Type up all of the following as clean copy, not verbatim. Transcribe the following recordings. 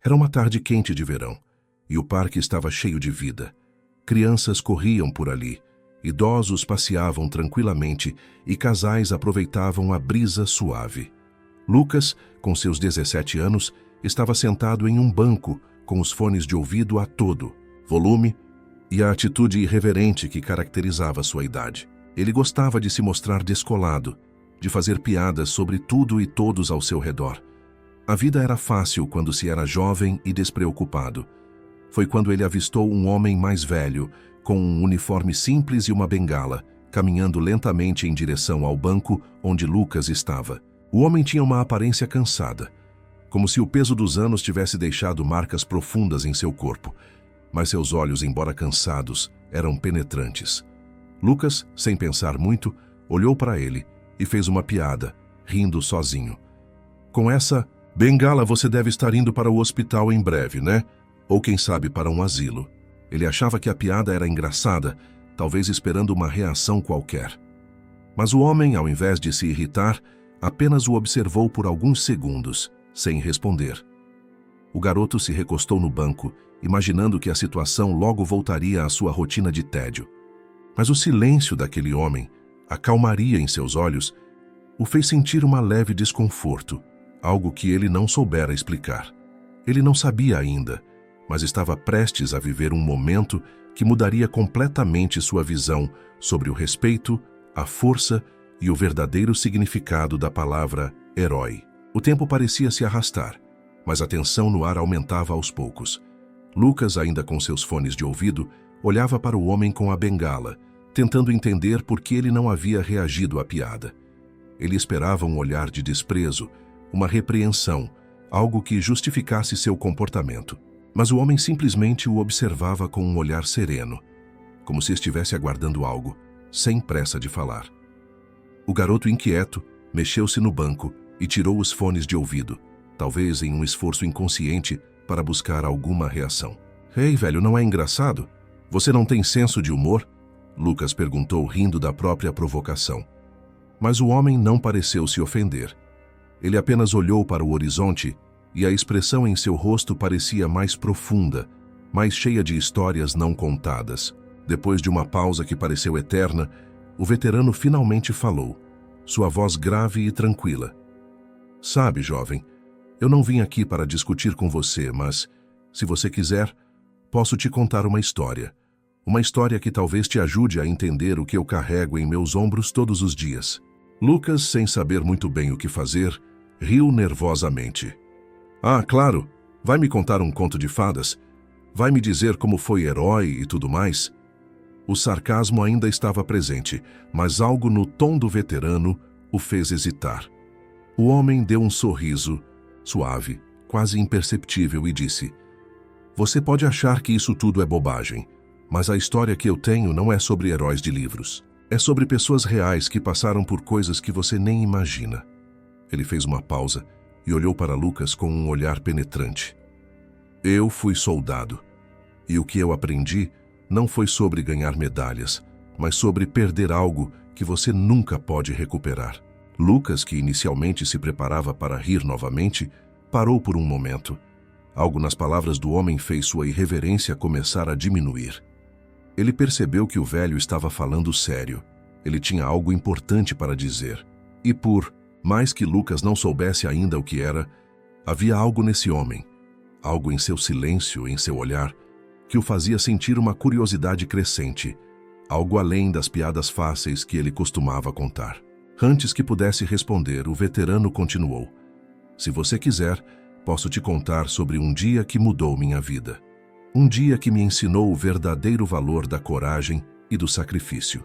Era uma tarde quente de verão, e o parque estava cheio de vida. Crianças corriam por ali, idosos passeavam tranquilamente e casais aproveitavam a brisa suave. Lucas, com seus 17 anos, estava sentado em um banco com os fones de ouvido a todo volume e a atitude irreverente que caracterizava sua idade. Ele gostava de se mostrar descolado, de fazer piadas sobre tudo e todos ao seu redor. A vida era fácil quando se era jovem e despreocupado. Foi quando ele avistou um homem mais velho, com um uniforme simples e uma bengala, caminhando lentamente em direção ao banco onde Lucas estava. O homem tinha uma aparência cansada, como se o peso dos anos tivesse deixado marcas profundas em seu corpo, mas seus olhos, embora cansados, eram penetrantes. Lucas, sem pensar muito, olhou para ele e fez uma piada, rindo sozinho. Com essa bengala você deve estar indo para o hospital em breve, né? Ou quem sabe para um asilo. Ele achava que a piada era engraçada, talvez esperando uma reação qualquer. Mas o homem, ao invés de se irritar, apenas o observou por alguns segundos, sem responder. O garoto se recostou no banco, imaginando que a situação logo voltaria à sua rotina de tédio. Mas o silêncio daquele homem, a calmaria em seus olhos, o fez sentir uma leve desconforto, algo que ele não soubera explicar. Ele não sabia ainda, mas estava prestes a viver um momento que mudaria completamente sua visão sobre o respeito, a força e o verdadeiro significado da palavra herói. O tempo parecia se arrastar, mas a tensão no ar aumentava aos poucos. Lucas, ainda com seus fones de ouvido, olhava para o homem com a bengala, tentando entender por que ele não havia reagido à piada. Ele esperava um olhar de desprezo, uma repreensão, algo que justificasse seu comportamento. Mas o homem simplesmente o observava com um olhar sereno, como se estivesse aguardando algo, sem pressa de falar. O garoto inquieto mexeu-se no banco e tirou os fones de ouvido, talvez em um esforço inconsciente para buscar alguma reação. Ei, velho, não é engraçado? Você não tem senso de humor? Lucas perguntou, rindo da própria provocação. Mas o homem não pareceu se ofender. Ele apenas olhou para o horizonte e a expressão em seu rosto parecia mais profunda, mais cheia de histórias não contadas. Depois de uma pausa que pareceu eterna, o veterano finalmente falou, sua voz grave e tranquila. Sabe, jovem, eu não vim aqui para discutir com você, mas, se você quiser, posso te contar uma história. Uma história que talvez te ajude a entender o que eu carrego em meus ombros todos os dias. Lucas, sem saber muito bem o que fazer, riu nervosamente. Ah, claro, vai me contar um conto de fadas? Vai me dizer como foi herói e tudo mais? O sarcasmo ainda estava presente, mas algo no tom do veterano o fez hesitar. O homem deu um sorriso, suave, quase imperceptível, e disse, você pode achar que isso tudo é bobagem, mas a história que eu tenho não é sobre heróis de livros. É sobre pessoas reais que passaram por coisas que você nem imagina. Ele fez uma pausa e olhou para Lucas com um olhar penetrante. Eu fui soldado, e o que eu aprendi não foi sobre ganhar medalhas, mas sobre perder algo que você nunca pode recuperar. Lucas, que inicialmente se preparava para rir novamente, parou por um momento. Algo nas palavras do homem fez sua irreverência começar a diminuir. Ele percebeu que o velho estava falando sério. Ele tinha algo importante para dizer. E por mais que Lucas não soubesse ainda o que era, havia algo nesse homem, algo em seu silêncio, em seu olhar, que o fazia sentir uma curiosidade crescente, algo além das piadas fáceis que ele costumava contar. Antes que pudesse responder, o veterano continuou. Se você quiser, posso te contar sobre um dia que mudou minha vida. Um dia que me ensinou o verdadeiro valor da coragem e do sacrifício.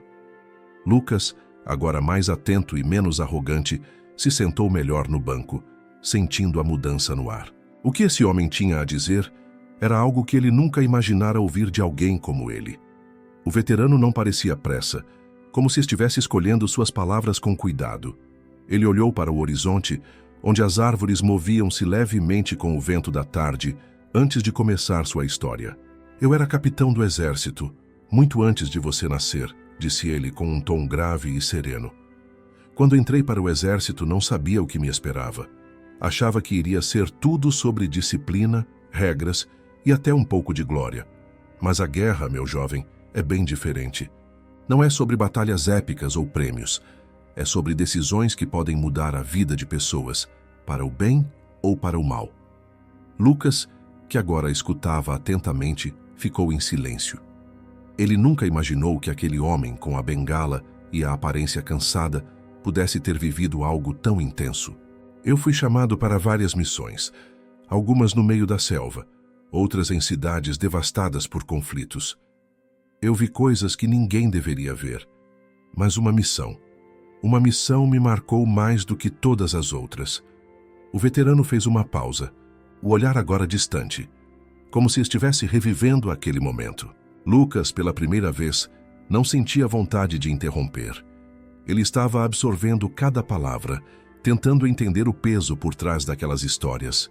Lucas, agora mais atento e menos arrogante, se sentou melhor no banco, sentindo a mudança no ar. O que esse homem tinha a dizer era algo que ele nunca imaginara ouvir de alguém como ele. O veterano não parecia pressa, como se estivesse escolhendo suas palavras com cuidado. Ele olhou para o horizonte, onde as árvores moviam-se levemente com o vento da tarde, antes de começar sua história. Eu era capitão do exército, muito antes de você nascer, disse ele com um tom grave e sereno. Quando entrei para o exército, não sabia o que me esperava. Achava que iria ser tudo sobre disciplina, regras e até um pouco de glória. Mas a guerra, meu jovem, é bem diferente. Não é sobre batalhas épicas ou prêmios. É sobre decisões que podem mudar a vida de pessoas, para o bem ou para o mal. Lucas, que agora escutava atentamente, ficou em silêncio. Ele nunca imaginou que aquele homem com a bengala e a aparência cansada pudesse ter vivido algo tão intenso. Eu fui chamado para várias missões, algumas no meio da selva, outras em cidades devastadas por conflitos. Eu vi coisas que ninguém deveria ver, mas uma missão me marcou mais do que todas as outras. O veterano fez uma pausa, o olhar agora distante, como se estivesse revivendo aquele momento. Lucas, pela primeira vez, não sentia vontade de interromper. Ele estava absorvendo cada palavra, tentando entender o peso por trás daquelas histórias.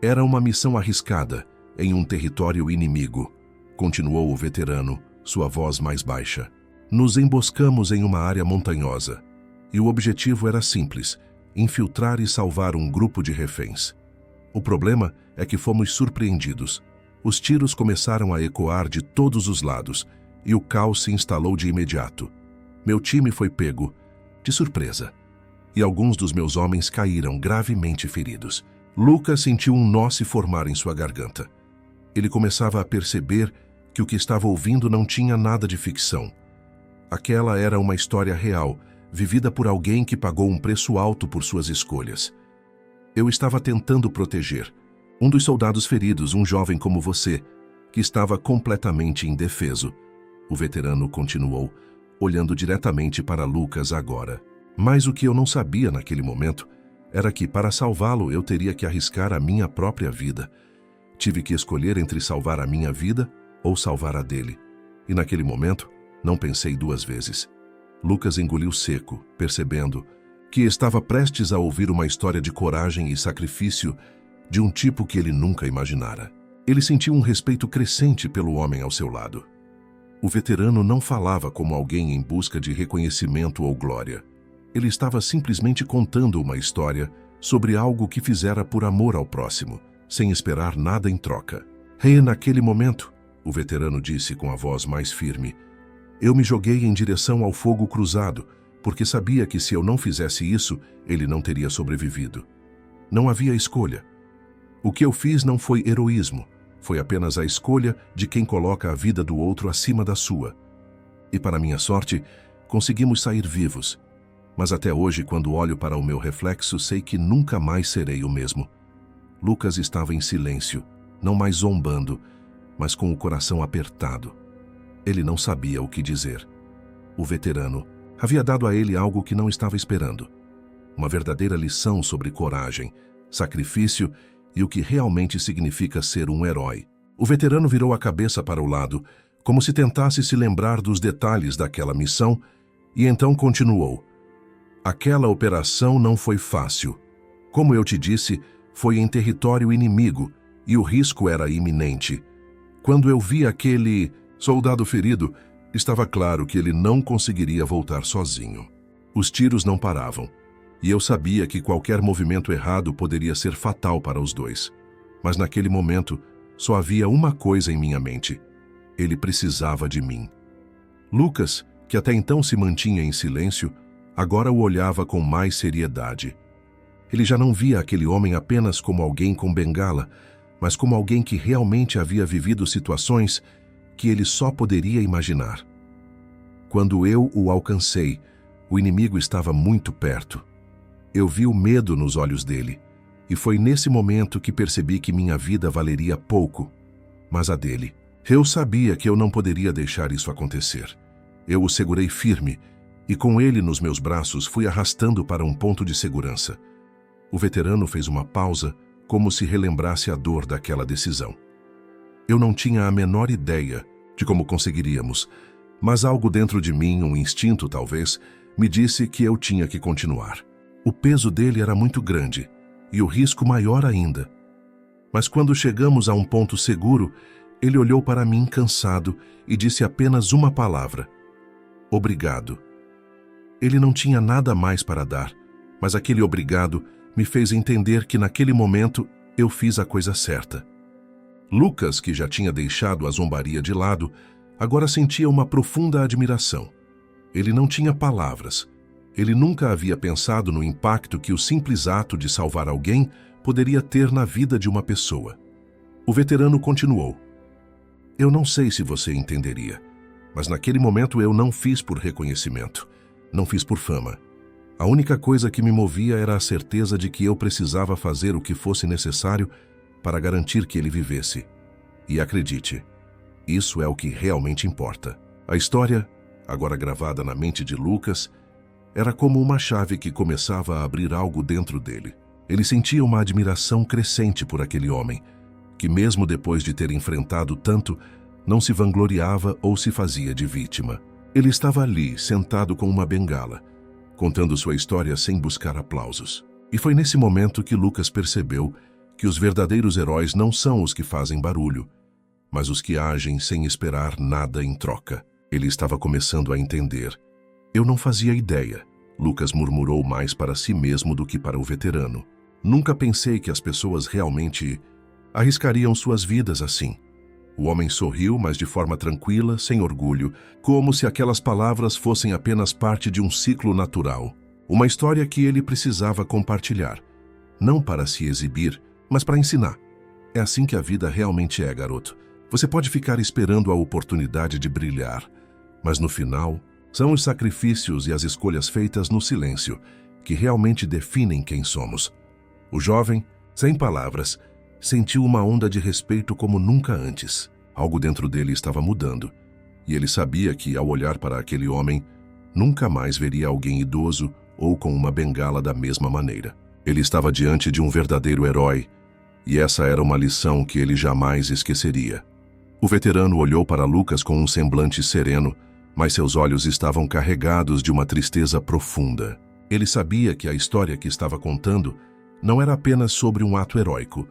Era uma missão arriscada, em um território inimigo, continuou o veterano, sua voz mais baixa. Nos emboscamos em uma área montanhosa, e o objetivo era simples: infiltrar e salvar um grupo de reféns. O problema é que fomos surpreendidos. Os tiros começaram a ecoar de todos os lados, e o caos se instalou de imediato. Meu time foi pego de surpresa, e alguns dos meus homens caíram gravemente feridos. Lucas sentiu um nó se formar em sua garganta. Ele começava a perceber que o que estava ouvindo não tinha nada de ficção. Aquela era uma história real, vivida por alguém que pagou um preço alto por suas escolhas. Eu estava tentando proteger um dos soldados feridos, um jovem como você, que estava completamente indefeso. O veterano continuou, olhando diretamente para Lucas agora. Mas o que eu não sabia naquele momento era que, para salvá-lo, eu teria que arriscar a minha própria vida. Tive que escolher entre salvar a minha vida ou salvar a dele. E naquele momento, não pensei duas vezes. Lucas engoliu seco, percebendo que estava prestes a ouvir uma história de coragem e sacrifício de um tipo que ele nunca imaginara. Ele sentiu um respeito crescente pelo homem ao seu lado. O veterano não falava como alguém em busca de reconhecimento ou glória. Ele estava simplesmente contando uma história sobre algo que fizera por amor ao próximo, sem esperar nada em troca. E naquele momento, o veterano disse com a voz mais firme, eu me joguei em direção ao fogo cruzado, porque sabia que se eu não fizesse isso, ele não teria sobrevivido. Não havia escolha. O que eu fiz não foi heroísmo, foi apenas a escolha de quem coloca a vida do outro acima da sua. E para minha sorte, conseguimos sair vivos. Mas até hoje, quando olho para o meu reflexo, sei que nunca mais serei o mesmo. Lucas estava em silêncio, não mais zombando, mas com o coração apertado. Ele não sabia o que dizer. O veterano havia dado a ele algo que não estava esperando. Uma verdadeira lição sobre coragem, sacrifício e o que realmente significa ser um herói. O veterano virou a cabeça para o lado, como se tentasse se lembrar dos detalhes daquela missão, e então continuou. Aquela operação não foi fácil. Como eu te disse, foi em território inimigo, e o risco era iminente. Quando eu vi aquele soldado ferido, estava claro que ele não conseguiria voltar sozinho. Os tiros não paravam, e eu sabia que qualquer movimento errado poderia ser fatal para os dois. Mas naquele momento, só havia uma coisa em minha mente. Ele precisava de mim. Lucas, que até então se mantinha em silêncio, agora o olhava com mais seriedade. Ele já não via aquele homem apenas como alguém com bengala, mas como alguém que realmente havia vivido situações que ele só poderia imaginar. Quando eu o alcancei, o inimigo estava muito perto. Eu vi o medo nos olhos dele, e foi nesse momento que percebi que minha vida valeria pouco, mas a dele. Eu sabia que eu não poderia deixar isso acontecer. Eu o segurei firme, e com ele nos meus braços fui arrastando para um ponto de segurança. O veterano fez uma pausa, como se relembrasse a dor daquela decisão. Eu não tinha a menor ideia de como conseguiríamos, mas algo dentro de mim, um instinto talvez, me disse que eu tinha que continuar. O peso dele era muito grande, e o risco maior ainda. Mas quando chegamos a um ponto seguro, ele olhou para mim cansado e disse apenas uma palavra: obrigado. Ele não tinha nada mais para dar, mas aquele obrigado me fez entender que naquele momento eu fiz a coisa certa. Lucas, que já tinha deixado a zombaria de lado, agora sentia uma profunda admiração. Ele não tinha palavras. Ele nunca havia pensado no impacto que o simples ato de salvar alguém poderia ter na vida de uma pessoa. O veterano continuou. Eu não sei se você entenderia, mas naquele momento eu não fiz por reconhecimento, não fiz por fama. A única coisa que me movia era a certeza de que eu precisava fazer o que fosse necessário para garantir que ele vivesse. E acredite, isso é o que realmente importa. A história, agora gravada na mente de Lucas, era como uma chave que começava a abrir algo dentro dele. Ele sentia uma admiração crescente por aquele homem, que mesmo depois de ter enfrentado tanto, não se vangloriava ou se fazia de vítima. Ele estava ali, sentado com uma bengala, contando sua história sem buscar aplausos. E foi nesse momento que Lucas percebeu que os verdadeiros heróis não são os que fazem barulho, mas os que agem sem esperar nada em troca. Ele estava começando a entender. Eu não fazia ideia, Lucas murmurou mais para si mesmo do que para o veterano. Nunca pensei que as pessoas realmente arriscariam suas vidas assim. O homem sorriu, mas de forma tranquila, sem orgulho, como se aquelas palavras fossem apenas parte de um ciclo natural. Uma história que ele precisava compartilhar. Não para se exibir, mas para ensinar. É assim que a vida realmente é, garoto. Você pode ficar esperando a oportunidade de brilhar, mas no final, são os sacrifícios e as escolhas feitas no silêncio que realmente definem quem somos. O jovem, sem palavras, sentiu uma onda de respeito como nunca antes. Algo dentro dele estava mudando, e ele sabia que, ao olhar para aquele homem, nunca mais veria alguém idoso ou com uma bengala da mesma maneira. Ele estava diante de um verdadeiro herói, e essa era uma lição que ele jamais esqueceria. O veterano olhou para Lucas com um semblante sereno, mas seus olhos estavam carregados de uma tristeza profunda. Ele sabia que a história que estava contando não era apenas sobre um ato heróico,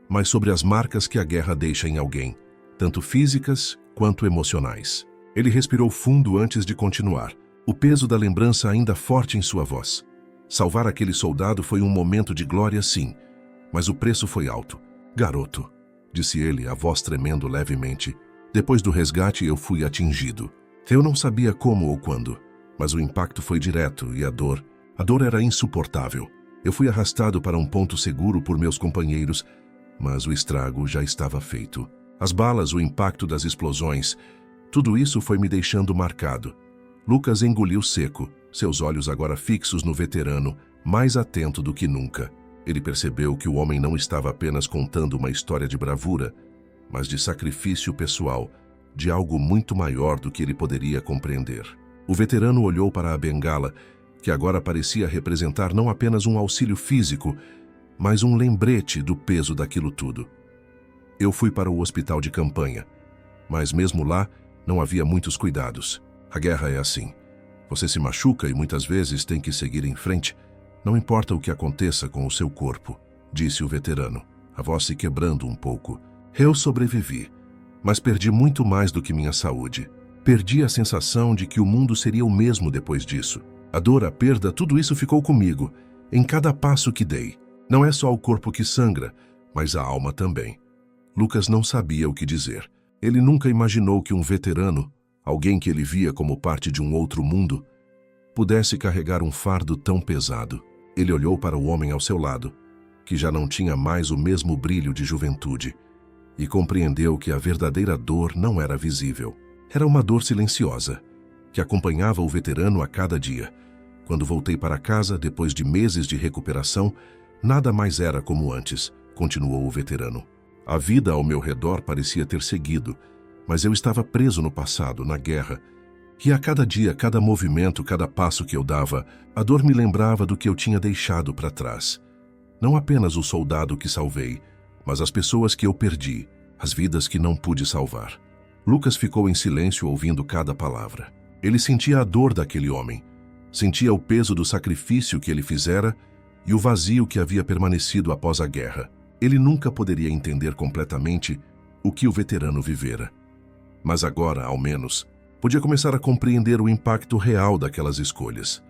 mas sobre as marcas que a guerra deixa em alguém, tanto físicas quanto emocionais. Ele respirou fundo antes de continuar, o peso da lembrança ainda forte em sua voz. Salvar aquele soldado foi um momento de glória, sim, mas o preço foi alto. Garoto, disse ele, a voz tremendo levemente, depois do resgate eu fui atingido. Eu não sabia como ou quando, mas o impacto foi direto e a dor era insuportável. Eu fui arrastado para um ponto seguro por meus companheiros, mas o estrago já estava feito. As balas, o impacto das explosões, tudo isso foi me deixando marcado. Lucas engoliu seco, seus olhos agora fixos no veterano, mais atento do que nunca. Ele percebeu que o homem não estava apenas contando uma história de bravura, mas de sacrifício pessoal, de algo muito maior do que ele poderia compreender. O veterano olhou para a bengala, que agora parecia representar não apenas um auxílio físico, mas um lembrete do peso daquilo tudo. Eu fui para o hospital de campanha, mas mesmo lá não havia muitos cuidados. A guerra é assim. Você se machuca e muitas vezes tem que seguir em frente, não importa o que aconteça com o seu corpo, disse o veterano, a voz se quebrando um pouco. Eu sobrevivi, mas perdi muito mais do que minha saúde. Perdi a sensação de que o mundo seria o mesmo depois disso. A dor, a perda, tudo isso ficou comigo, em cada passo que dei. Não é só o corpo que sangra, mas a alma também. Lucas não sabia o que dizer. Ele nunca imaginou que um veterano, alguém que ele via como parte de um outro mundo, pudesse carregar um fardo tão pesado. Ele olhou para o homem ao seu lado, que já não tinha mais o mesmo brilho de juventude, e compreendeu que a verdadeira dor não era visível. Era uma dor silenciosa, que acompanhava o veterano a cada dia. Quando voltei para casa, depois de meses de recuperação, nada mais era como antes, continuou o veterano. A vida ao meu redor parecia ter seguido, mas eu estava preso no passado, na guerra. E a cada dia, cada movimento, cada passo que eu dava, a dor me lembrava do que eu tinha deixado para trás. Não apenas o soldado que salvei, mas as pessoas que eu perdi, as vidas que não pude salvar. Lucas ficou em silêncio ouvindo cada palavra. Ele sentia a dor daquele homem, sentia o peso do sacrifício que ele fizera e o vazio que havia permanecido após a guerra. Ele nunca poderia entender completamente o que o veterano vivera. Mas agora, ao menos, podia começar a compreender o impacto real daquelas escolhas.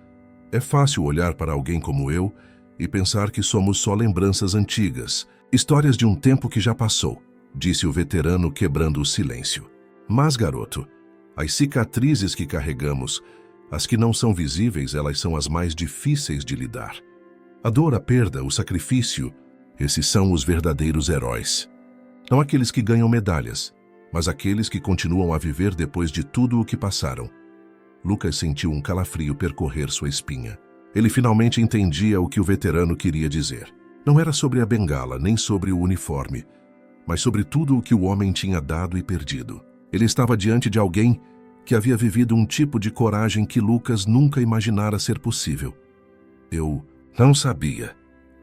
É fácil olhar para alguém como eu e pensar que somos só lembranças antigas, histórias de um tempo que já passou. disse o veterano, quebrando o silêncio. Mas, garoto, as cicatrizes que carregamos, as que não são visíveis, elas são as mais difíceis de lidar. A dor, a perda, o sacrifício, esses são os verdadeiros heróis. Não aqueles que ganham medalhas, mas aqueles que continuam a viver depois de tudo o que passaram. Lucas sentiu um calafrio percorrer sua espinha. Ele finalmente entendia o que o veterano queria dizer. Não era sobre a bengala, nem sobre o uniforme, mas sobre tudo o que o homem tinha dado e perdido. Ele estava diante de alguém que havia vivido um tipo de coragem que Lucas nunca imaginara ser possível. Eu não sabia.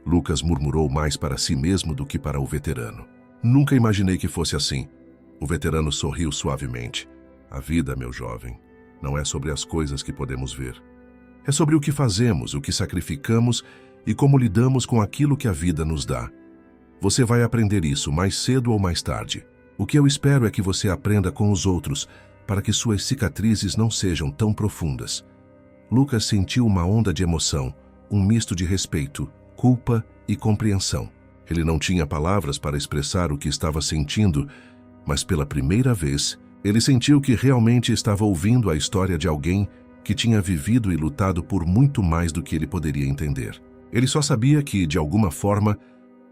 Lucas murmurou mais para si mesmo do que para o veterano. Nunca imaginei que fosse assim. O veterano sorriu suavemente. A vida, meu jovem, não é sobre as coisas que podemos ver. É sobre o que fazemos, o que sacrificamos e como lidamos com aquilo que a vida nos dá. Você vai aprender isso mais cedo ou mais tarde. O que eu espero é que você aprenda com os outros, para que suas cicatrizes não sejam tão profundas. Lucas sentiu uma onda de emoção, um misto de respeito, culpa e compreensão. Ele não tinha palavras para expressar o que estava sentindo, mas pela primeira vez, ele sentiu que realmente estava ouvindo a história de alguém que tinha vivido e lutado por muito mais do que ele poderia entender. Ele só sabia que, de alguma forma,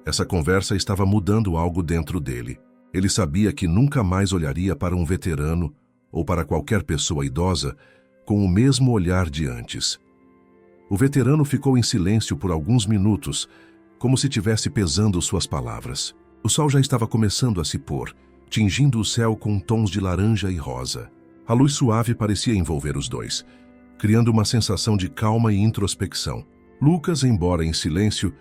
essa conversa estava mudando algo dentro dele. Ele sabia que nunca mais olharia para um veterano ou para qualquer pessoa idosa com o mesmo olhar de antes. O veterano ficou em silêncio por alguns minutos, como se tivesse pesando suas palavras. O sol já estava começando a se pôr, tingindo o céu com tons de laranja e rosa. A luz suave parecia envolver os dois, criando uma sensação de calma e introspecção. Lucas, embora em silêncio,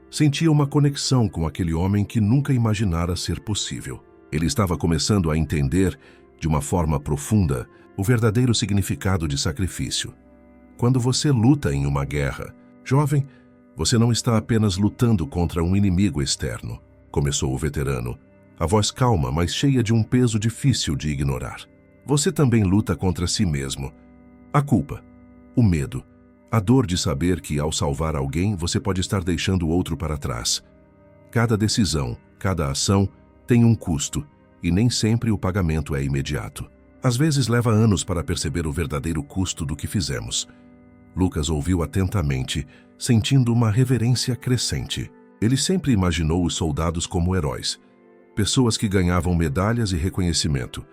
sentia uma conexão com aquele homem que nunca imaginara ser possível. Ele estava começando a entender, de uma forma profunda, o verdadeiro significado de sacrifício. Quando você luta em uma guerra, jovem, você não está apenas lutando contra um inimigo externo, começou o veterano, a voz calma, mas cheia de um peso difícil de ignorar. Você também luta contra si mesmo. A culpa, o medo, a dor de saber que, ao salvar alguém, você pode estar deixando o outro para trás. Cada decisão, cada ação, tem um custo, e nem sempre o pagamento é imediato. Às vezes leva anos para perceber o verdadeiro custo do que fizemos. Lucas ouviu atentamente, sentindo uma reverência crescente. Ele sempre imaginou os soldados como heróis, pessoas que ganhavam medalhas e reconhecimento,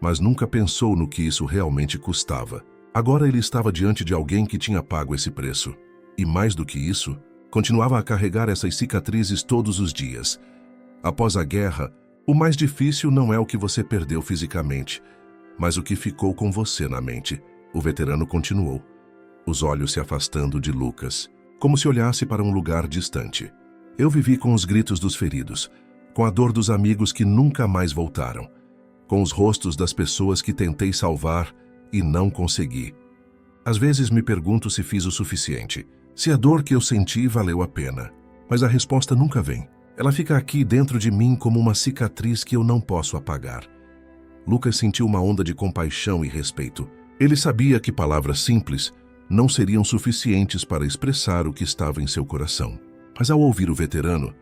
mas nunca pensou no que isso realmente custava. Agora ele estava diante de alguém que tinha pago esse preço. E mais do que isso, continuava a carregar essas cicatrizes todos os dias. Após a guerra, o mais difícil não é o que você perdeu fisicamente, mas o que ficou com você na mente. O veterano continuou, os olhos se afastando de Lucas, como se olhasse para um lugar distante. Eu vivi com os gritos dos feridos, com a dor dos amigos que nunca mais voltaram, com os rostos das pessoas que tentei salvar e não consegui. Às vezes me pergunto se fiz o suficiente, se a dor que eu senti valeu a pena. Mas a resposta nunca vem. Ela fica aqui dentro de mim como uma cicatriz que eu não posso apagar. Lucas sentiu uma onda de compaixão e respeito. Ele sabia que palavras simples não seriam suficientes para expressar o que estava em seu coração. Mas ao ouvir o veterano,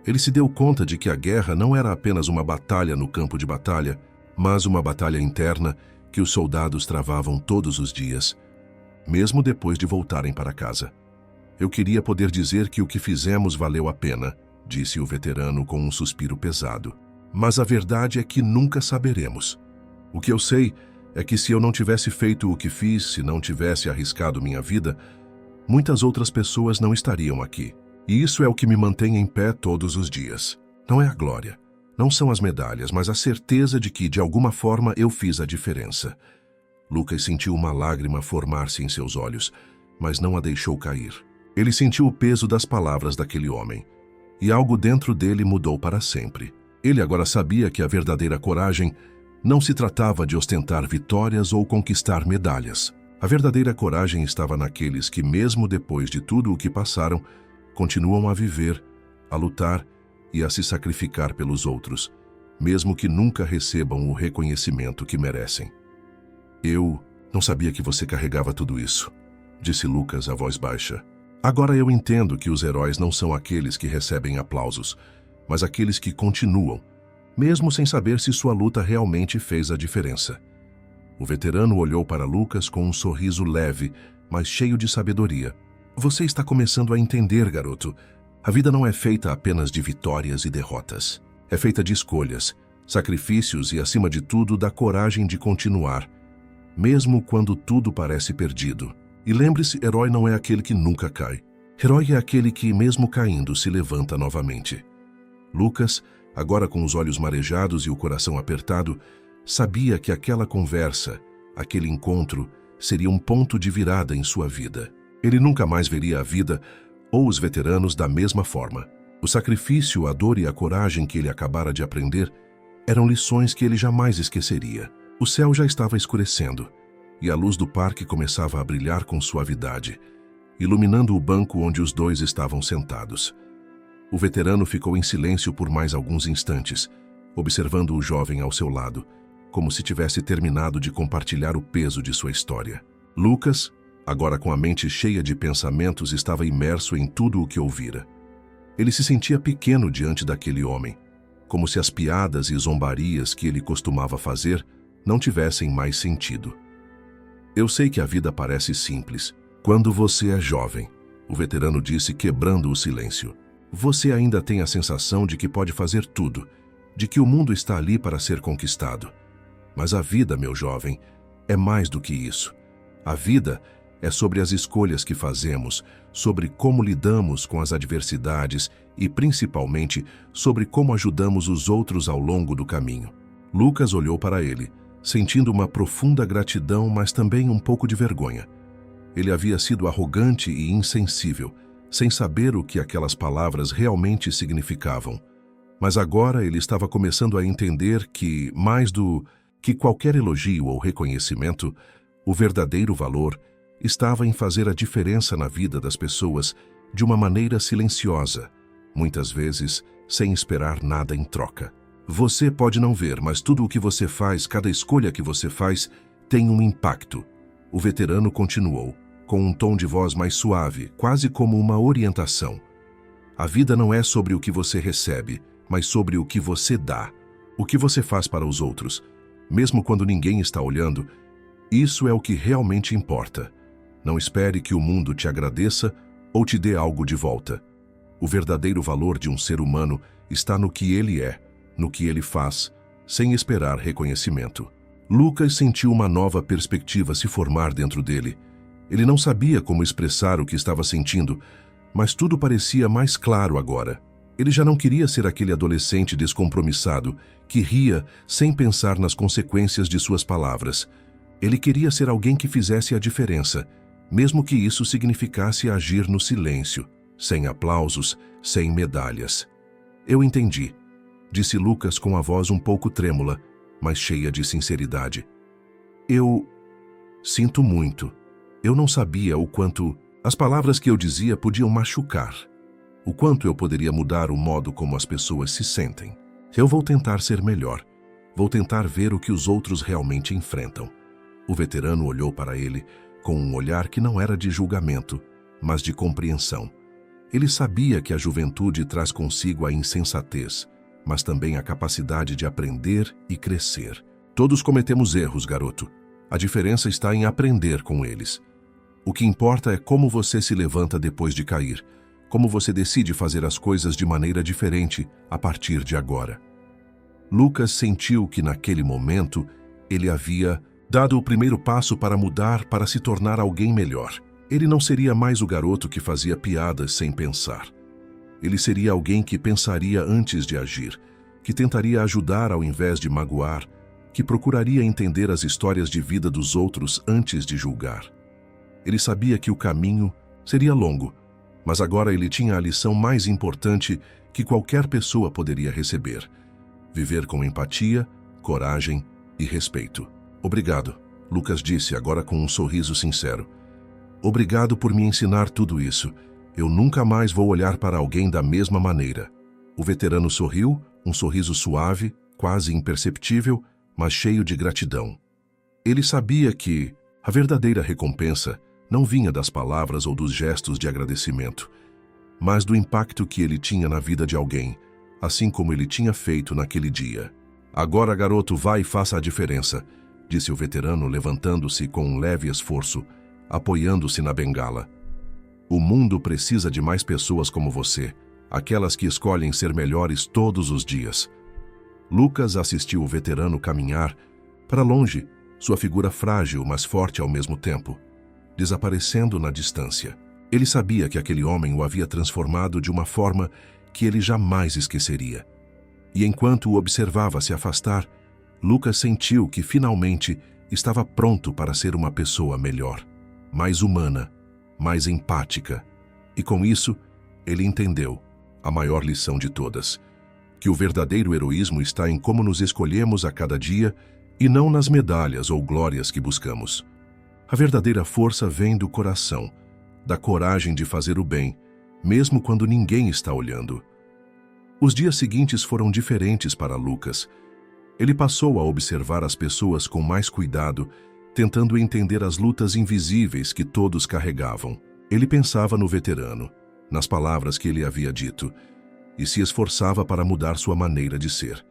ele se deu conta de que a guerra não era apenas uma batalha no campo de batalha, mas uma batalha interna que os soldados travavam todos os dias, mesmo depois de voltarem para casa. Eu queria poder dizer que o que fizemos valeu a pena, disse o veterano com um suspiro pesado. Mas a verdade é que nunca saberemos. O que eu sei é que se eu não tivesse feito o que fiz, se não tivesse arriscado minha vida, muitas outras pessoas não estariam aqui. E isso é o que me mantém em pé todos os dias. Não é a glória, não são as medalhas, mas a certeza de que, de alguma forma, eu fiz a diferença. Lucas sentiu uma lágrima formar-se em seus olhos, mas não a deixou cair. Ele sentiu o peso das palavras daquele homem, e algo dentro dele mudou para sempre. Ele agora sabia que a verdadeira coragem não se tratava de ostentar vitórias ou conquistar medalhas. A verdadeira coragem estava naqueles que, mesmo depois de tudo o que passaram, continuam a viver, a lutar e a se sacrificar pelos outros, mesmo que nunca recebam o reconhecimento que merecem. Eu não sabia que você carregava tudo isso, disse Lucas a voz baixa. Agora eu entendo que os heróis não são aqueles que recebem aplausos, mas aqueles que continuam, mesmo sem saber se sua luta realmente fez a diferença. O veterano olhou para Lucas com um sorriso leve, mas cheio de sabedoria. Você está começando a entender, garoto. A vida não é feita apenas de vitórias e derrotas. É feita de escolhas, sacrifícios e, acima de tudo, da coragem de continuar, mesmo quando tudo parece perdido. E lembre-se, herói não é aquele que nunca cai. Herói é aquele que, mesmo caindo, se levanta novamente. Lucas, agora com os olhos marejados e o coração apertado, sabia que aquela conversa, aquele encontro, seria um ponto de virada em sua vida. Ele nunca mais veria a vida ou os veteranos da mesma forma. O sacrifício, a dor e a coragem que ele acabara de aprender eram lições que ele jamais esqueceria. O céu já estava escurecendo e a luz do parque começava a brilhar com suavidade, iluminando o banco onde os dois estavam sentados. O veterano ficou em silêncio por mais alguns instantes, observando o jovem ao seu lado, como se tivesse terminado de compartilhar o peso de sua história. Lucas, agora com a mente cheia de pensamentos, estava imerso em tudo o que ouvira. Ele se sentia pequeno diante daquele homem, como se as piadas e zombarias que ele costumava fazer não tivessem mais sentido. Eu sei que a vida parece simples quando você é jovem, o veterano disse, quebrando o silêncio. Você ainda tem a sensação de que pode fazer tudo, de que o mundo está ali para ser conquistado. Mas a vida, meu jovem, é mais do que isso. A vida é sobre as escolhas que fazemos, sobre como lidamos com as adversidades e, principalmente, sobre como ajudamos os outros ao longo do caminho. Lucas olhou para ele, sentindo uma profunda gratidão, mas também um pouco de vergonha. Ele havia sido arrogante e insensível, sem saber o que aquelas palavras realmente significavam. Mas agora ele estava começando a entender que, mais do que qualquer elogio ou reconhecimento, o verdadeiro valor estava em fazer a diferença na vida das pessoas de uma maneira silenciosa, muitas vezes sem esperar nada em troca. Você pode não ver, mas tudo o que você faz, cada escolha que você faz, tem um impacto. O veterano continuou, com um tom de voz mais suave, quase como uma orientação. A vida não é sobre o que você recebe, mas sobre o que você dá. O que você faz para os outros, mesmo quando ninguém está olhando, isso é o que realmente importa. Não espere que o mundo te agradeça ou te dê algo de volta. O verdadeiro valor de um ser humano está no que ele é, no que ele faz, sem esperar reconhecimento. Lucas sentiu uma nova perspectiva se formar dentro dele. Ele não sabia como expressar o que estava sentindo, mas tudo parecia mais claro agora. Ele já não queria ser aquele adolescente descompromissado que ria sem pensar nas consequências de suas palavras. Ele queria ser alguém que fizesse a diferença, mesmo que isso significasse agir no silêncio, sem aplausos, sem medalhas. Eu entendi, disse Lucas com a voz um pouco trêmula, mas cheia de sinceridade. Eu sinto muito. Eu não sabia o quanto as palavras que eu dizia podiam machucar, o quanto eu poderia mudar o modo como as pessoas se sentem. Eu vou tentar ser melhor. Vou tentar ver o que os outros realmente enfrentam. O veterano olhou para ele com um olhar que não era de julgamento, mas de compreensão. Ele sabia que a juventude traz consigo a insensatez, mas também a capacidade de aprender e crescer. Todos cometemos erros, garoto. A diferença está em aprender com eles. O que importa é como você se levanta depois de cair, como você decide fazer as coisas de maneira diferente a partir de agora. Lucas sentiu que naquele momento ele havia dado o primeiro passo para mudar, para se tornar alguém melhor. Ele não seria mais o garoto que fazia piadas sem pensar. Ele seria alguém que pensaria antes de agir, que tentaria ajudar ao invés de magoar, que procuraria entender as histórias de vida dos outros antes de julgar. Ele sabia que o caminho seria longo, mas agora ele tinha a lição mais importante que qualquer pessoa poderia receber: viver com empatia, coragem e respeito. Obrigado, Lucas disse agora com um sorriso sincero. Obrigado por me ensinar tudo isso. Eu nunca mais vou olhar para alguém da mesma maneira. O veterano sorriu, um sorriso suave, quase imperceptível, mas cheio de gratidão. Ele sabia que a verdadeira recompensa não vinha das palavras ou dos gestos de agradecimento, mas do impacto que ele tinha na vida de alguém, assim como ele tinha feito naquele dia. "Agora, garoto, vai e faça a diferença", disse o veterano, levantando-se com um leve esforço, apoiando-se na bengala. "O mundo precisa de mais pessoas como você, aquelas que escolhem ser melhores todos os dias." Lucas assistiu o veterano caminhar para longe, sua figura frágil, mas forte ao mesmo tempo, desaparecendo na distância. Ele sabia que aquele homem o havia transformado de uma forma que ele jamais esqueceria. E enquanto o observava se afastar, Lucas sentiu que finalmente estava pronto para ser uma pessoa melhor, mais humana, mais empática. E com isso, ele entendeu a maior lição de todas, que o verdadeiro heroísmo está em como nos escolhemos a cada dia e não nas medalhas ou glórias que buscamos. A verdadeira força vem do coração, da coragem de fazer o bem, mesmo quando ninguém está olhando. Os dias seguintes foram diferentes para Lucas. Ele passou a observar as pessoas com mais cuidado, tentando entender as lutas invisíveis que todos carregavam. Ele pensava no veterano, nas palavras que ele havia dito, e se esforçava para mudar sua maneira de ser.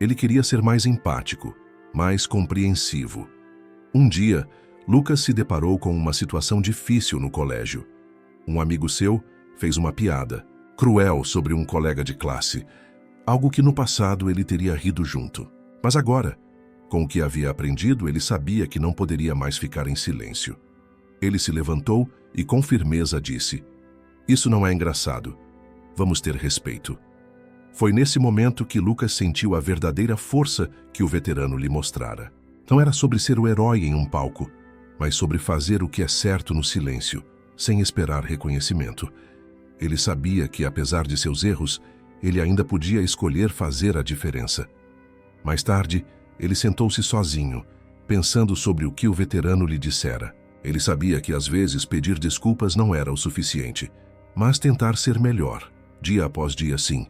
Ele queria ser mais empático, mais compreensivo. Um dia, Lucas se deparou com uma situação difícil no colégio. Um amigo seu fez uma piada cruel sobre um colega de classe, algo que no passado ele teria rido junto. Mas agora, com o que havia aprendido, ele sabia que não poderia mais ficar em silêncio. Ele se levantou e com firmeza disse: "Isso não é engraçado. Vamos ter respeito." Foi nesse momento que Lucas sentiu a verdadeira força que o veterano lhe mostrara. Não era sobre ser o herói em um palco, mas sobre fazer o que é certo no silêncio, sem esperar reconhecimento. Ele sabia que, apesar de seus erros, ele ainda podia escolher fazer a diferença. Mais tarde, ele sentou-se sozinho, pensando sobre o que o veterano lhe dissera. Ele sabia que às vezes pedir desculpas não era o suficiente, mas tentar ser melhor, dia após dia sim.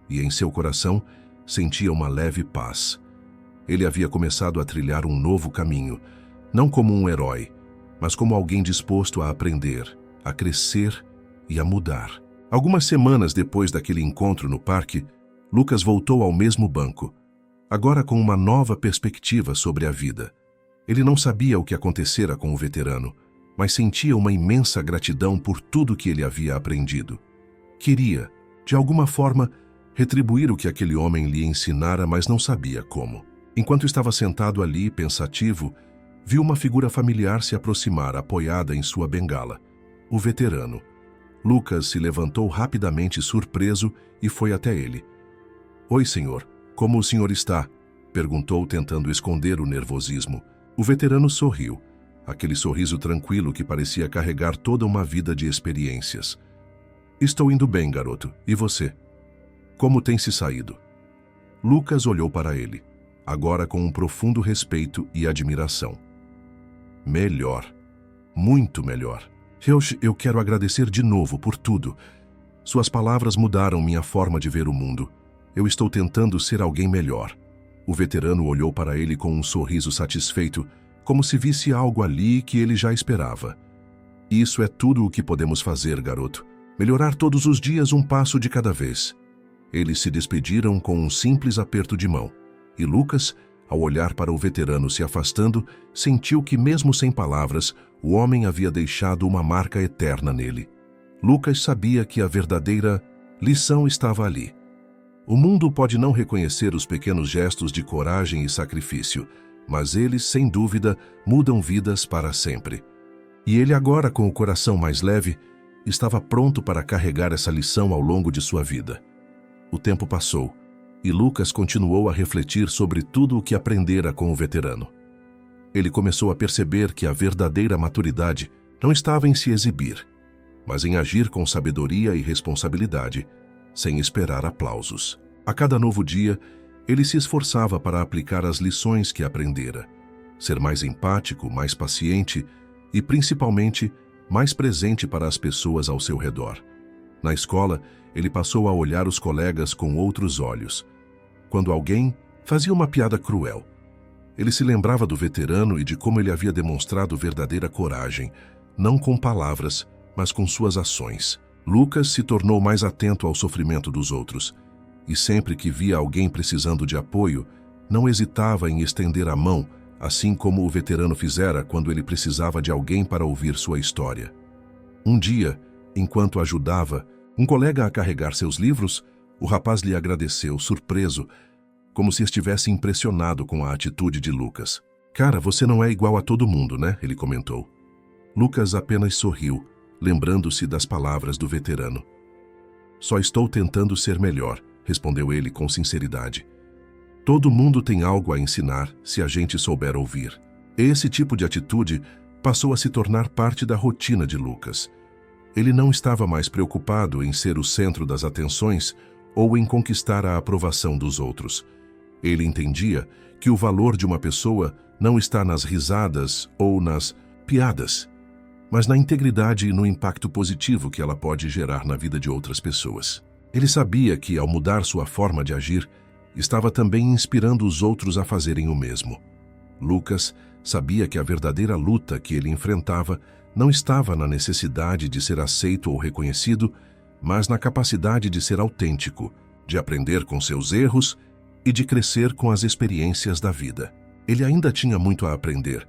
E em seu coração sentia uma leve paz. Ele havia começado a trilhar um novo caminho, não como um herói, mas como alguém disposto a aprender, a crescer e a mudar. Algumas semanas depois daquele encontro no parque, Lucas voltou ao mesmo banco, agora com uma nova perspectiva sobre a vida. Ele não sabia o que acontecera com o veterano, mas sentia uma imensa gratidão por tudo que ele havia aprendido. Queria, de alguma forma, retribuir o que aquele homem lhe ensinara, mas não sabia como. Enquanto estava sentado ali, pensativo, viu uma figura familiar se aproximar, apoiada em sua bengala. O veterano. Lucas se levantou rapidamente, surpreso, e foi até ele. "Oi, senhor. Como o senhor está?" perguntou, tentando esconder o nervosismo. O veterano sorriu, aquele sorriso tranquilo que parecia carregar toda uma vida de experiências. "Estou indo bem, garoto. E você? Como tem se saído?" Lucas olhou para ele, agora com um profundo respeito e admiração. "Melhor. Muito melhor. Eu quero agradecer de novo por tudo. Suas palavras mudaram minha forma de ver o mundo. Eu estou tentando ser alguém melhor." O veterano olhou para ele com um sorriso satisfeito, como se visse algo ali que ele já esperava. "Isso é tudo o que podemos fazer, garoto. Melhorar todos os dias, um passo de cada vez." Eles se despediram com um simples aperto de mão, e Lucas, ao olhar para o veterano se afastando, sentiu que, mesmo sem palavras, o homem havia deixado uma marca eterna nele. Lucas sabia que a verdadeira lição estava ali. O mundo pode não reconhecer os pequenos gestos de coragem e sacrifício, mas eles, sem dúvida, mudam vidas para sempre. E ele agora, com o coração mais leve, estava pronto para carregar essa lição ao longo de sua vida. O tempo passou, e Lucas continuou a refletir sobre tudo o que aprendera com o veterano. Ele começou a perceber que a verdadeira maturidade não estava em se exibir, mas em agir com sabedoria e responsabilidade, sem esperar aplausos. A cada novo dia, ele se esforçava para aplicar as lições que aprendera, ser mais empático, mais paciente e, principalmente, mais presente para as pessoas ao seu redor. Na escola, ele passou a olhar os colegas com outros olhos. Quando alguém fazia uma piada cruel, ele se lembrava do veterano e de como ele havia demonstrado verdadeira coragem, não com palavras, mas com suas ações. Lucas se tornou mais atento ao sofrimento dos outros, e sempre que via alguém precisando de apoio, não hesitava em estender a mão, assim como o veterano fizera quando ele precisava de alguém para ouvir sua história. Um dia, enquanto ajudava um colega a carregar seus livros, o rapaz lhe agradeceu, surpreso, como se estivesse impressionado com a atitude de Lucas. "Cara, você não é igual a todo mundo, né?" ele comentou. Lucas apenas sorriu, lembrando-se das palavras do veterano. "Só estou tentando ser melhor", respondeu ele com sinceridade. "Todo mundo tem algo a ensinar se a gente souber ouvir." Esse tipo de atitude passou a se tornar parte da rotina de Lucas. Ele não estava mais preocupado em ser o centro das atenções ou em conquistar a aprovação dos outros. Ele entendia que o valor de uma pessoa não está nas risadas ou nas piadas, mas na integridade e no impacto positivo que ela pode gerar na vida de outras pessoas. Ele sabia que, ao mudar sua forma de agir, estava também inspirando os outros a fazerem o mesmo. Lucas sabia que a verdadeira luta que ele enfrentava não estava na necessidade de ser aceito ou reconhecido, mas na capacidade de ser autêntico, de aprender com seus erros e de crescer com as experiências da vida. Ele ainda tinha muito a aprender,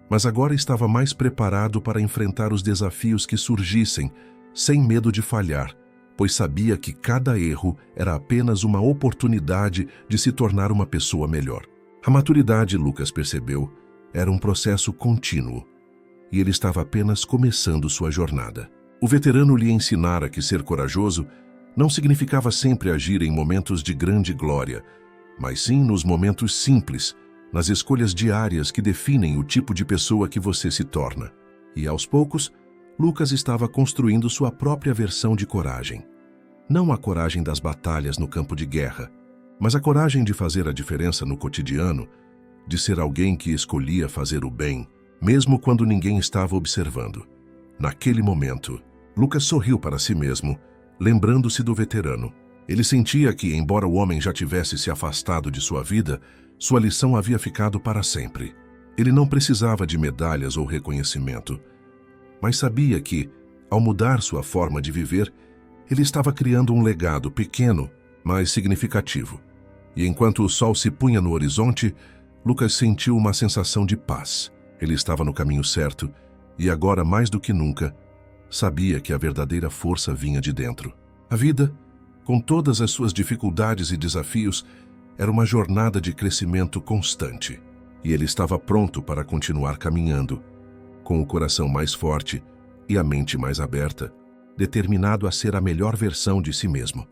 mas agora estava mais preparado para enfrentar os desafios que surgissem, sem medo de falhar, pois sabia que cada erro era apenas uma oportunidade de se tornar uma pessoa melhor. A maturidade, Lucas percebeu, era um processo contínuo, e ele estava apenas começando sua jornada. O veterano lhe ensinara que ser corajoso não significava sempre agir em momentos de grande glória, mas sim nos momentos simples, nas escolhas diárias que definem o tipo de pessoa que você se torna. E aos poucos, Lucas estava construindo sua própria versão de coragem. Não a coragem das batalhas no campo de guerra, mas a coragem de fazer a diferença no cotidiano, de ser alguém que escolhia fazer o bem, mesmo quando ninguém estava observando. Naquele momento, Lucas sorriu para si mesmo, lembrando-se do veterano. Ele sentia que, embora o homem já tivesse se afastado de sua vida, sua lição havia ficado para sempre. Ele não precisava de medalhas ou reconhecimento, mas sabia que, ao mudar sua forma de viver, ele estava criando um legado pequeno, mas significativo. E enquanto o sol se punha no horizonte, Lucas sentiu uma sensação de paz. Ele estava no caminho certo e agora, mais do que nunca, sabia que a verdadeira força vinha de dentro. A vida, com todas as suas dificuldades e desafios, era uma jornada de crescimento constante. E ele estava pronto para continuar caminhando, com o coração mais forte e a mente mais aberta, determinado a ser a melhor versão de si mesmo.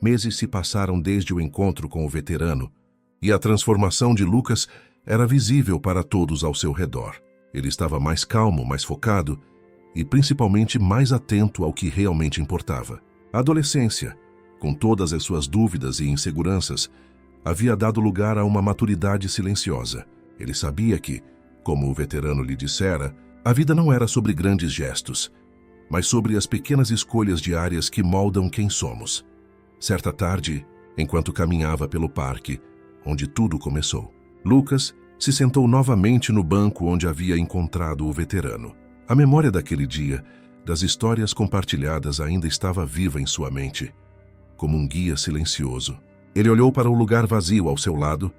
Meses se passaram desde o encontro com o veterano, e a transformação de Lucas era visível para todos ao seu redor. Ele estava mais calmo, mais focado e principalmente mais atento ao que realmente importava. A adolescência, com todas as suas dúvidas e inseguranças, havia dado lugar a uma maturidade silenciosa. Ele sabia que, como o veterano lhe dissera, a vida não era sobre grandes gestos, mas sobre as pequenas escolhas diárias que moldam quem somos. Certa tarde, enquanto caminhava pelo parque, onde tudo começou, Lucas se sentou novamente no banco onde havia encontrado o veterano. A memória daquele dia, das histórias compartilhadas, ainda estava viva em sua mente, como um guia silencioso. Ele olhou para o lugar vazio ao seu lado,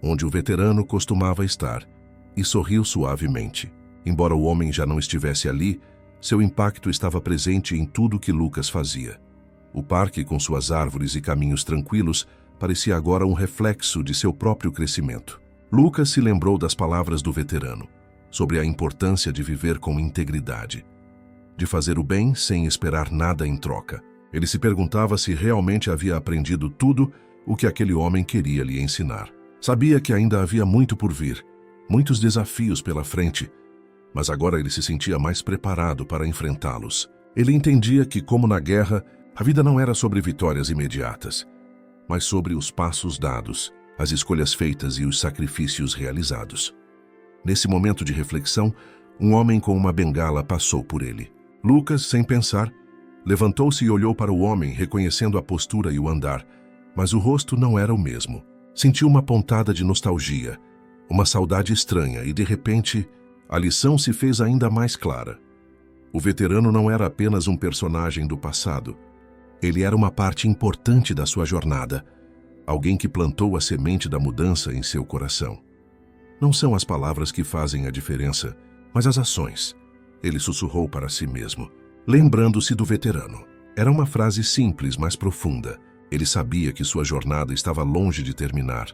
onde o veterano costumava estar, e sorriu suavemente. Embora o homem já não estivesse ali, seu impacto estava presente em tudo que Lucas fazia. O parque, com suas árvores e caminhos tranquilos, parecia agora um reflexo de seu próprio crescimento. Lucas se lembrou das palavras do veterano, sobre a importância de viver com integridade, de fazer o bem sem esperar nada em troca. Ele se perguntava se realmente havia aprendido tudo o que aquele homem queria lhe ensinar. Sabia que ainda havia muito por vir, muitos desafios pela frente, mas agora ele se sentia mais preparado para enfrentá-los. Ele entendia que, como na guerra, a vida não era sobre vitórias imediatas, mas sobre os passos dados, as escolhas feitas e os sacrifícios realizados. Nesse momento de reflexão, um homem com uma bengala passou por ele. Lucas, sem pensar, levantou-se e olhou para o homem, reconhecendo a postura e o andar, mas o rosto não era o mesmo. Sentiu uma pontada de nostalgia, uma saudade estranha e, de repente, a lição se fez ainda mais clara. O veterano não era apenas um personagem do passado. Ele era uma parte importante da sua jornada, alguém que plantou a semente da mudança em seu coração. Não são as palavras que fazem a diferença, mas as ações. Ele sussurrou para si mesmo, lembrando-se do veterano. Era uma frase simples, mas profunda. Ele sabia que sua jornada estava longe de terminar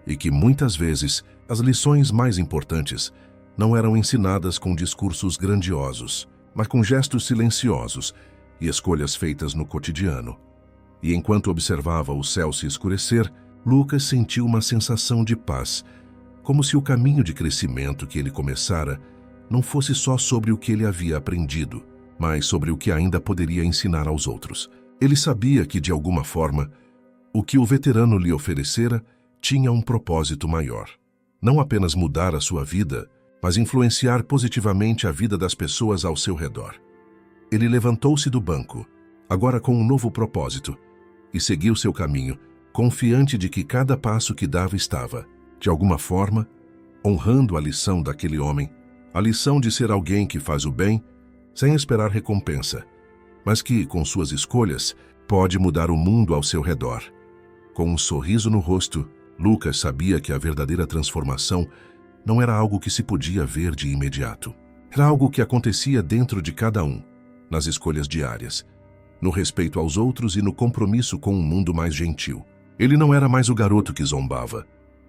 e que, muitas vezes, as lições mais importantes não eram ensinadas com discursos grandiosos, mas com gestos silenciosos e escolhas feitas no cotidiano. E enquanto observava o céu se escurecer, Lucas sentiu uma sensação de paz, como se o caminho de crescimento que ele começara não fosse só sobre o que ele havia aprendido, mas sobre o que ainda poderia ensinar aos outros. Ele sabia que, de alguma forma, o que o veterano lhe oferecera tinha um propósito maior. Não apenas mudar a sua vida, mas influenciar positivamente a vida das pessoas ao seu redor. Ele levantou-se do banco, agora com um novo propósito, e seguiu seu caminho, confiante de que cada passo que dava estava, de alguma forma, honrando a lição daquele homem, a lição de ser alguém que faz o bem sem esperar recompensa, mas que, com suas escolhas, pode mudar o mundo ao seu redor. Com um sorriso no rosto, Lucas sabia que a verdadeira transformação não era algo que se podia ver de imediato. Era algo que acontecia dentro de cada um, nas escolhas diárias, no respeito aos outros e no compromisso com um mundo mais gentil. Ele não era mais o garoto que zombava,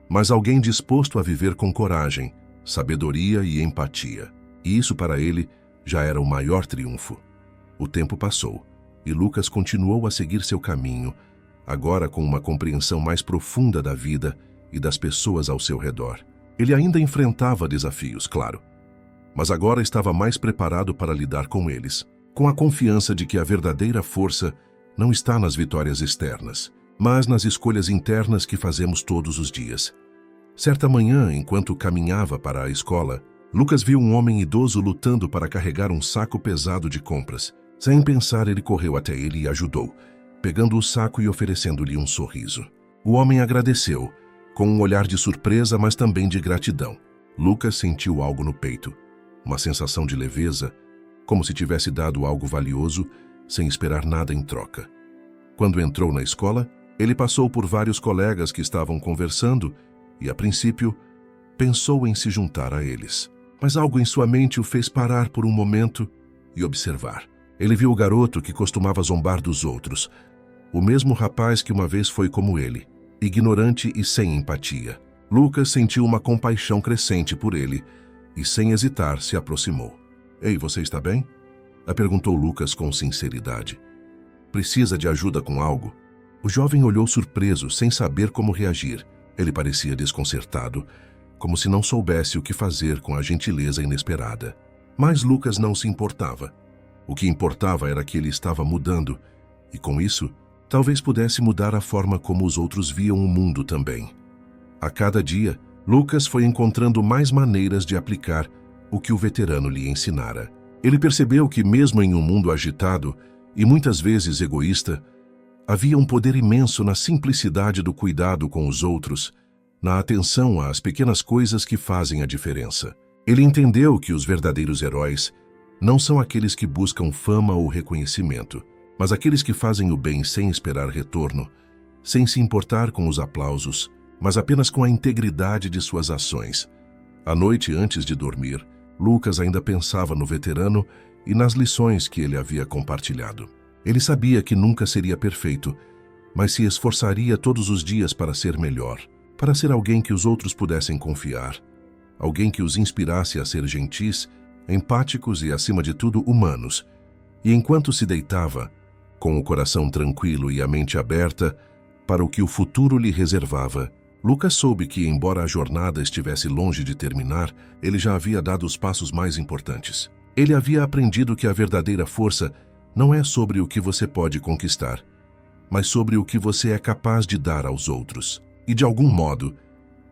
mas alguém disposto a viver com coragem, sabedoria e empatia. E isso para ele já era o maior triunfo. O tempo passou, e Lucas continuou a seguir seu caminho, agora com uma compreensão mais profunda da vida e das pessoas ao seu redor. Ele ainda enfrentava desafios, claro, mas agora estava mais preparado para lidar com eles, com a confiança de que a verdadeira força não está nas vitórias externas, mas nas escolhas internas que fazemos todos os dias. Certa manhã, enquanto caminhava para a escola, Lucas viu um homem idoso lutando para carregar um saco pesado de compras. Sem pensar, ele correu até ele e ajudou, pegando o saco e oferecendo-lhe um sorriso. O homem agradeceu, com um olhar de surpresa, mas também de gratidão. Lucas sentiu algo no peito, uma sensação de leveza, como se tivesse dado algo valioso, sem esperar nada em troca. Quando entrou na escola, ele passou por vários colegas que estavam conversando e, a princípio, pensou em se juntar a eles. Mas algo em sua mente o fez parar por um momento e observar. Ele viu o garoto que costumava zombar dos outros, o mesmo rapaz que uma vez foi como ele, ignorante e sem empatia. Lucas sentiu uma compaixão crescente por ele e, sem hesitar, se aproximou. "Ei, você está bem?" perguntou Lucas com sinceridade. "Precisa de ajuda com algo?" O jovem olhou surpreso, sem saber como reagir. Ele parecia desconcertado, como se não soubesse o que fazer com a gentileza inesperada. Mas Lucas não se importava. O que importava era que ele estava mudando, e com isso, talvez pudesse mudar a forma como os outros viam o mundo também. A cada dia, Lucas foi encontrando mais maneiras de aplicar o que o veterano lhe ensinara. Ele percebeu que, mesmo em um mundo agitado e muitas vezes egoísta, havia um poder imenso na simplicidade do cuidado com os outros, na atenção às pequenas coisas que fazem a diferença. Ele entendeu que os verdadeiros heróis não são aqueles que buscam fama ou reconhecimento, mas aqueles que fazem o bem sem esperar retorno, sem se importar com os aplausos, mas apenas com a integridade de suas ações. À noite, antes de dormir, Lucas ainda pensava no veterano e nas lições que ele havia compartilhado. Ele sabia que nunca seria perfeito, mas se esforçaria todos os dias para ser melhor, para ser alguém que os outros pudessem confiar, alguém que os inspirasse a ser gentis, empáticos e, acima de tudo, humanos. E enquanto se deitava, com o coração tranquilo e a mente aberta para o que o futuro lhe reservava, Lucas soube que, embora a jornada estivesse longe de terminar, ele já havia dado os passos mais importantes. Ele havia aprendido que a verdadeira força não é sobre o que você pode conquistar, mas sobre o que você é capaz de dar aos outros. E, de algum modo,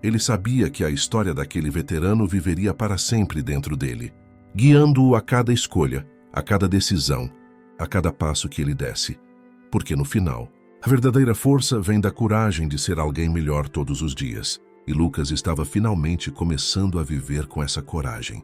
ele sabia que a história daquele veterano viveria para sempre dentro dele, guiando-o a cada escolha, a cada decisão, a cada passo que ele desse. Porque, no final, a verdadeira força vem da coragem de ser alguém melhor todos os dias. E Lucas estava finalmente começando a viver com essa coragem.